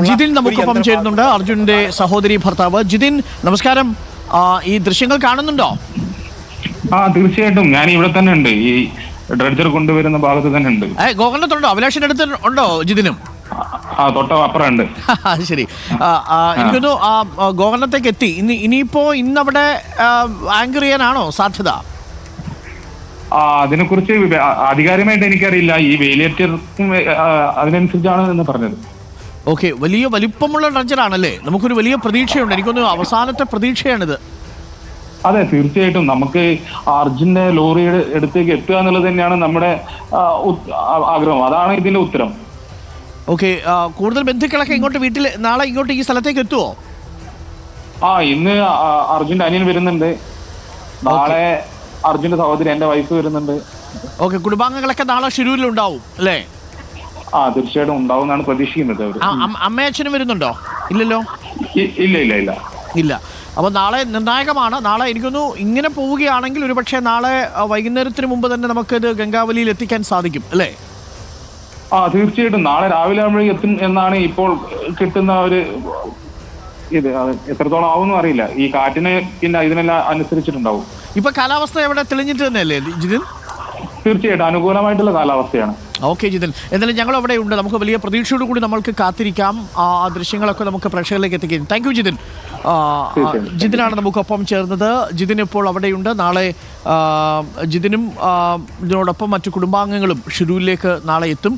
ജിതിൻ നമുക്കൊപ്പം ചേരുന്നുണ്ട്, അർജുന്റെ സഹോദരി ഭർത്താവ്. ജിതിൻ നമസ്കാരം. ഈ ദൃശ്യങ്ങൾ കാണുന്നുണ്ടോ? തീർച്ചയായിട്ടും ഞാൻ ഇവിടെ തന്നെ ഉണ്ട്, ഈ ഡ്രഡ്ജർ കൊണ്ടുവരുന്ന ഭാഗത്ത് തന്നെ ഉണ്ട്. ഗോകർണത്തുണ്ടോ? അഭിലാഷിന്റെ അടുത്ത് ഉണ്ടോ ജിതിനും? തൊട്ട അപ്പുറം ഉണ്ട്. ശരി, എനിക്കൊന്നു ഗോകർണത്തേക്ക് എത്തി. ഇന്നവിടെ ആങ്കർ ചെയ്യാനാണോ സാധ്യത? അതിനെക്കുറിച്ച് ആധികാരികമായിട്ട് എനിക്കറിയില്ല. ഈ വേലിയേറ്റർക്കും അതിനനുസരിച്ചാണ് എന്ന് പറഞ്ഞത്. ഓക്കെ, വലിയ വലിപ്പമുള്ള ഡ്രഡ്ജറാണല്ലേ? നമുക്കൊരു വലിയ പ്രതീക്ഷയുണ്ട്. എനിക്കൊന്ന് അവസാനത്തെ പ്രതീക്ഷയാണിത്. അതെ, തീർച്ചയായിട്ടും നമുക്ക് അർജുന്റെ ലോറിയുടെ അടുത്തേക്ക് എത്തുക എന്നുള്ളത് തന്നെയാണ് നമ്മുടെ ആഗ്രഹം. അതാണ് ഇതിന്റെ ഉത്തരം. ഓക്കെ, കൂടുതൽ ബന്ധുക്കളൊക്കെ നാളെ ഇങ്ങോട്ട് ഈ സ്ഥലത്തേക്ക് എത്തുവോ? ഇന്ന് അർജുന്റെ അനിയൻ വരുന്നുണ്ട്, നാളെ അർജുന്റെ സഹോദരി എന്റെ വൈഫ് വരുന്നുണ്ട്. ഓക്കെ, കുടുംബാംഗങ്ങളൊക്കെ നാളെ ഷിരൂരിലുണ്ടാവും അല്ലേ? തീർച്ചയായിട്ടും ഉണ്ടാവും എന്നാണ് പ്രതീക്ഷിക്കുന്നത്. അമ്മയച്ഛനും വരുന്നുണ്ടോ? ഇല്ലല്ലോ. ഇല്ല. അപ്പോൾ നാളെ നിർണായകമാണ്. നാളെ എനിക്കൊന്നു ഇങ്ങനെ പോവുകയാണെങ്കിൽ ഒരുപക്ഷെ നാളെ വൈകുന്നേരത്തിന് മുമ്പ് തന്നെ നമുക്കിത് ഗംഗാവലിയിൽ എത്തിക്കാൻ സാധിക്കും അല്ലേ? തീർച്ചയായിട്ടും നാളെ രാവിലെ ആകുമ്പോഴേക്കും എത്തും എന്നാണ് ഇപ്പോൾ കിട്ടുന്ന ഒരു ഇത്. എത്രത്തോളം ആവും അറിയില്ല. ഈ കാറ്റിന് പിന്നെ ഇതിനെല്ലാം അനുസരിച്ചിട്ടുണ്ടാവും. ഇപ്പൊ കാലാവസ്ഥ എവിടെ തെളിഞ്ഞിട്ട് തന്നെയല്ലേ ജിതിൻ? തീർച്ചയായിട്ടും അനുകൂലമായിട്ടുള്ള കാലാവസ്ഥയാണ്. ഓക്കെ ജിതിൻ, എന്തായാലും ഞങ്ങൾ അവിടെ ഉണ്ട്. നമുക്ക് വലിയ പ്രതീക്ഷയോട് കൂടി നമ്മൾക്ക് കാത്തിരിക്കാം. ആ ദൃശ്യങ്ങളൊക്കെ നമുക്ക് പ്രേക്ഷകരിലേക്ക് എത്തിക്കും. Thank you Jithin. ജിതിനാണ് നമുക്കൊപ്പം ചേർന്നത്. ജിതിൻ ഇപ്പോൾ അവിടെയുണ്ട്. നാളെ ജിതിനും ഇതിനോടൊപ്പം മറ്റു കുടുംബാംഗങ്ങളും ഷിരൂരിലേക്ക് നാളെ എത്തും.